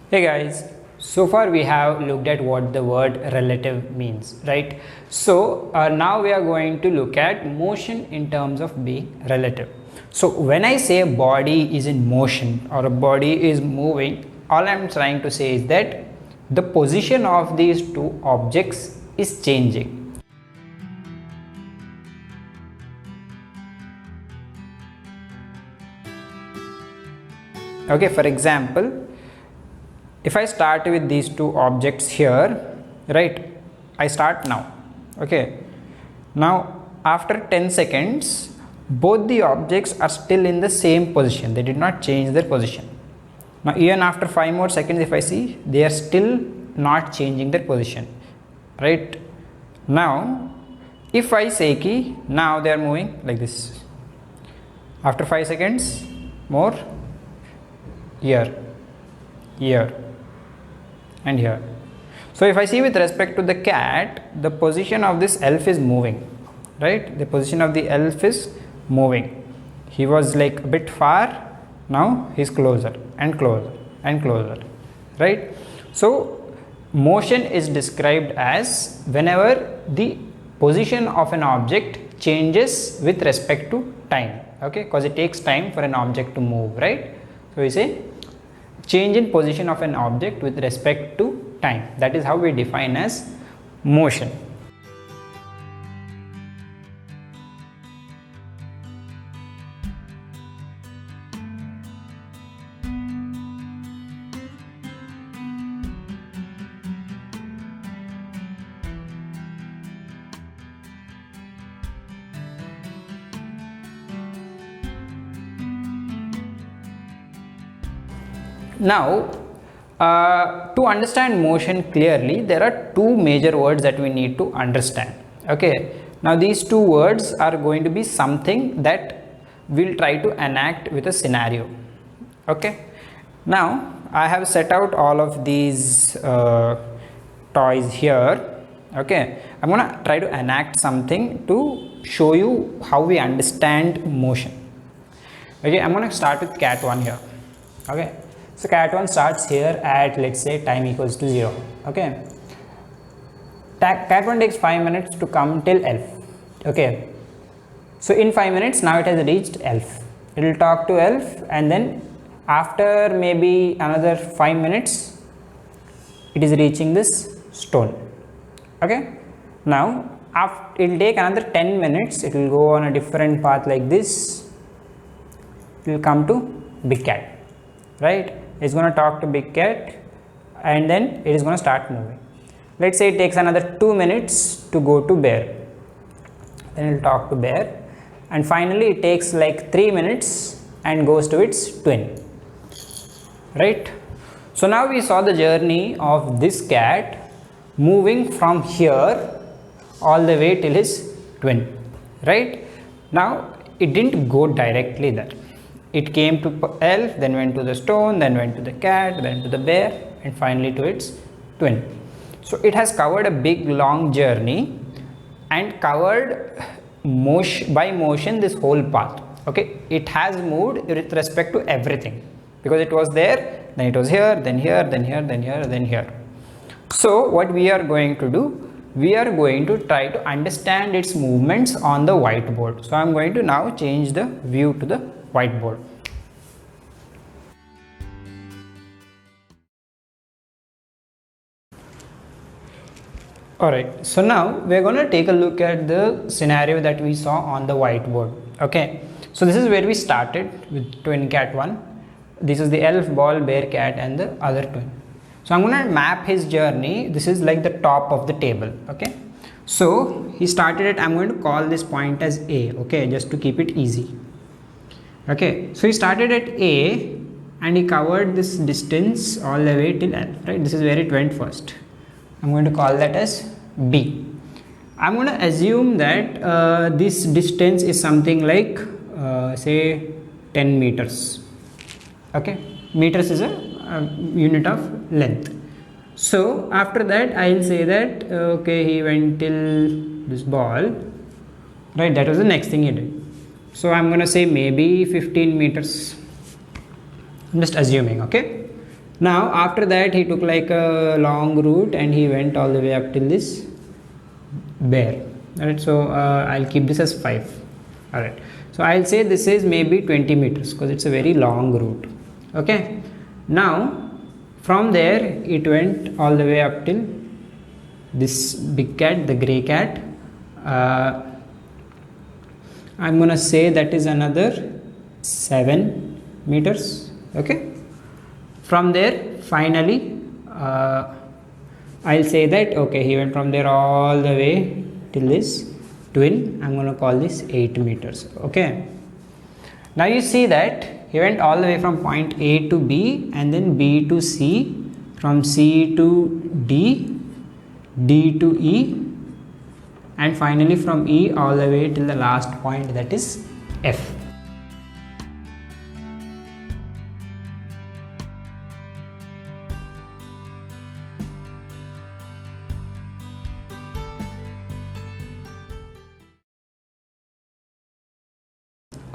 Hey guys, so far we have looked at what the word relative means, right? So now we are going to look at motion in terms of being relative. So when I say a body is in motion or a body is moving, all I'm trying to say is that the position of these two objects is changing. Okay, for example, if I start with these two objects here, right, I start now. Okay, now after 10 seconds both the objects are still in the same position, they did not change their position. Now even after 5 more seconds, if I see, they are still not changing their position, right? Now if I say ki now they are moving like this, after 5 seconds more, here, here and here. So if I see with respect to the cat, the position of this elf is moving, right? The position of the elf is moving. He was like a bit far, now he's closer and closer and closer, right? So motion is described as whenever the position of an object changes with respect to time, okay, because it takes time for an object to move, right? So we say change in position of an object with respect to time. That is how we define as motion. Now to understand motion clearly, there are two major words that we need to understand. Okay, now these two words are going to be something that we'll try to enact with a scenario. Okay, now I have set out all of these toys here. Okay, I'm gonna try to enact something to show you how we understand motion. Okay, I'm gonna start with cat 1 here. Okay, so cat 1 starts here at, let's say, time equals to 0. Okay, cat 1 takes 5 minutes to come till elf. Okay, so in 5 minutes now it has reached elf. It will talk to elf, and then after maybe another 5 minutes it is reaching this stone. Okay, now after it will take another 10 minutes, it will go on a different path like this. It will come to big cat, right? It's going to talk to big cat, and then it is going to start moving. Let's say it takes another 2 minutes to go to bear, then it will talk to bear, and finally it takes like 3 minutes and goes to its twin, right? So now we saw the journey of this cat moving from here all the way till his twin, right? Now it didn't go directly there. It came to elf, then went to the stone, then went to the cat, then to the bear, and finally to its twin. So it has covered a big long journey and covered by motion this whole path. Okay, it has moved with respect to everything, because it was there, then it was here, then here, then here, then here, then here. So what we are going to do, we are going to try to understand its movements on the whiteboard. So I am going to now change the view to the whiteboard. Alright, so now we are going to take a look at the scenario that we saw on the whiteboard. Okay, so this is where we started with twin cat 1. This is the elf, ball, bear, cat, and the other twin. So I'm going to map his journey. This is like the top of the table. Okay, so he started it. I'm going to call this point as A. Okay, just to keep it easy. Okay, so he started at A and he covered this distance all the way till L, right? This is where it went first. I'm going to call that as B. I'm going to assume that this distance is something like say 10 meters. Okay, meters is a unit of length. So after that I'll say that okay, he went till this ball, right? That was the next thing he did. So I'm going to say maybe 15 meters. I'm just assuming. Okay, Now after that he took like a long route and he went all the way up till this bear. Alright, so I'll keep this as 5. Alright, so I'll say this is maybe 20 meters because it's a very long route. Okay, now from there it went all the way up till this big cat, the gray cat. I'm gonna say that is another 7 meters. Okay, from there finally I'll say that okay, he went from there all the way till this twin. I'm going to call this 8 meters. Okay, now you see that he went all the way from point A to B and then B to C, from C to D, D to E, and finally from E all the way till the last point, that is F.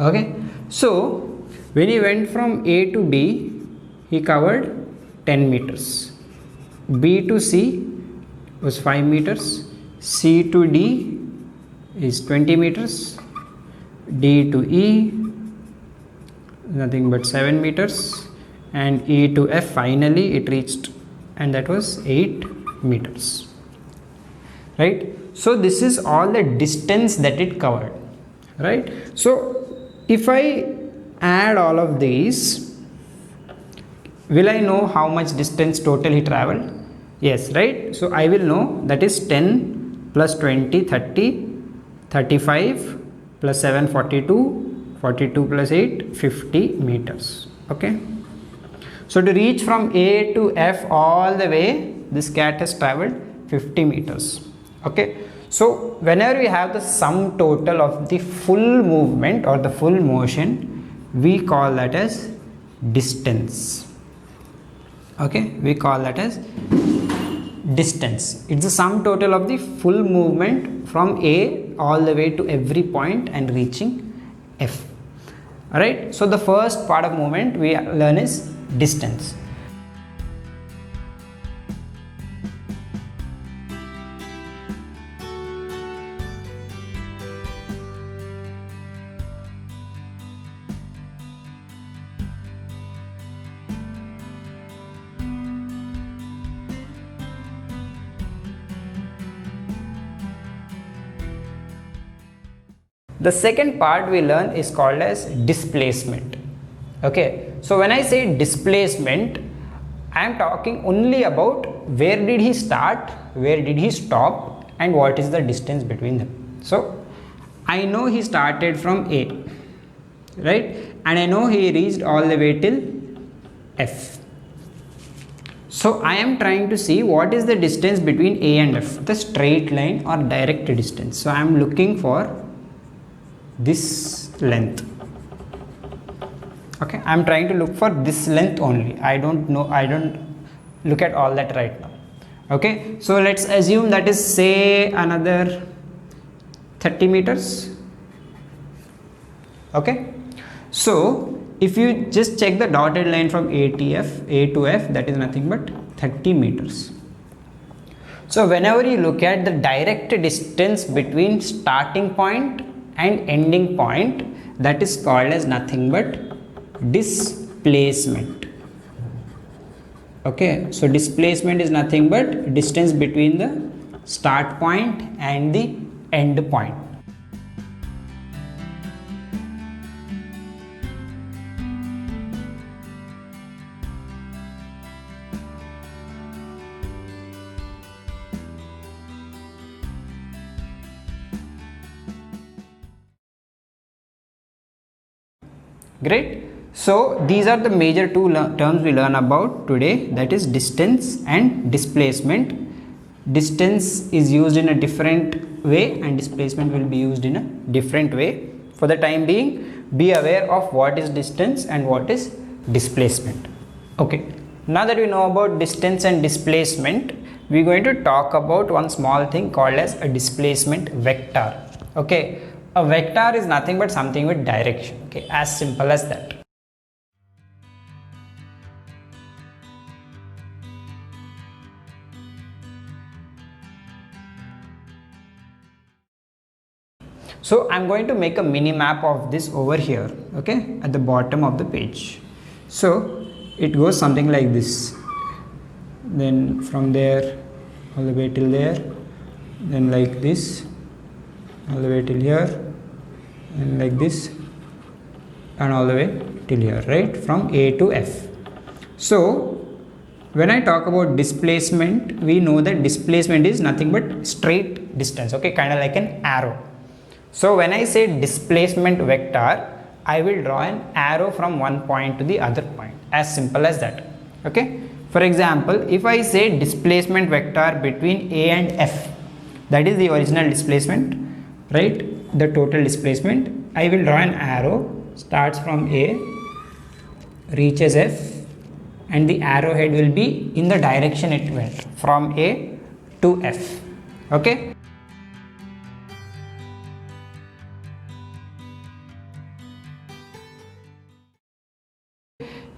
Okay, so when he went from A to B, he covered 10 meters. B to C was 5 meters. C to D is 20 meters. D to E, nothing but 7 meters. And E to F, finally it reached, and that was 8 meters. Right? So this is all the distance that it covered. Right? So if I add all of these, will I know how much distance total he traveled? Yes, right? So I will know that is 10 plus 20, 30, 35 plus 7, 42, 42 plus 8, 50 meters. Okay. So to reach from A to F all the way, this cat has traveled 50 meters. Okay. So whenever we have the sum total of the full movement or the full motion, we call that as distance. Okay, we call that as distance. It's the sum total of the full movement from A all the way to every point and reaching F. Alright, so the first part of movement we learn is distance. The second part we learn is called as displacement. Okay, so when I say displacement, I am talking only about where did he start, where did he stop, and what is the distance between them. So I know he started from A, right, and I know he reached all the way till F. So I am trying to see what is the distance between A and F, the straight line or direct distance. So I am looking for this length. Okay, I am trying to look for this length only. I don't look at all that right now. Okay, so let's assume that is say another 30 meters. Okay, so if you just check the dotted line from A to F, that is nothing but 30 meters. So whenever you look at the direct distance between starting point and ending point, that is called as nothing but displacement. Okay, so displacement is nothing but distance between the start point and the end point. Great. So these are the major two terms we learn about today, that is distance and displacement. Distance is used in a different way and displacement will be used in a different way. For the time being, be aware of what is distance and what is displacement. Okay, now that we know about distance and displacement, we are going to talk about one small thing called as a displacement vector. Okay, a vector is nothing but something with direction. Okay, as simple as that. So I'm going to make a mini map of this over here, okay, at the bottom of the page. So it goes something like this, then from there all the way till there, then like this all the way till here, and like this, and all the way till here, right, from A to F. So when I talk about displacement, we know that displacement is nothing but straight distance, okay, kind of like an arrow. So when I say displacement vector, I will draw an arrow from one point to the other point, as simple as that, okay. For example, if I say displacement vector between A and F, that is the original displacement, right, the total displacement, I will draw an arrow, starts from A, reaches F, and the arrowhead will be in the direction it went, from A to F, okay.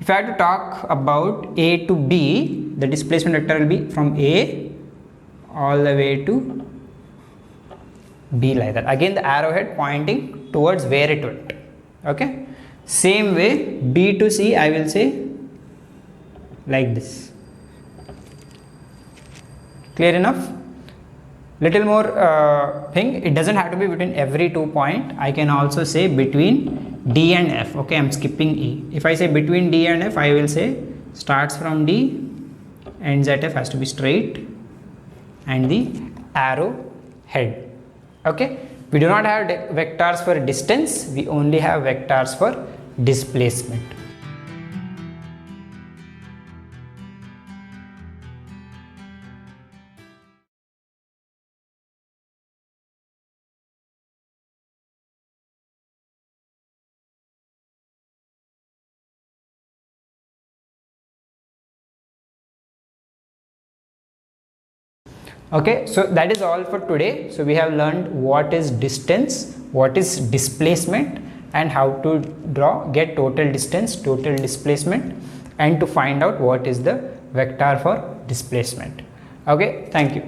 If I have to talk about A to B, the displacement vector will be from A all the way to B, like that. Again, the arrowhead pointing towards where it went, okay. Same way, B to C, I will say like this. Clear enough? Little more thing, it doesn't have to be between every 2 points. I can also say between D and F, okay. I'm skipping E. If I say between D and F, I will say starts from D, ends at F, has to be straight, and the arrow head, okay. We do not have vectors for distance, we only have vectors for displacement. Okay, so that is all for today. So we have learned what is distance, what is displacement, and how to get total distance, total displacement, and to find out what is the vector for displacement. Okay, thank you.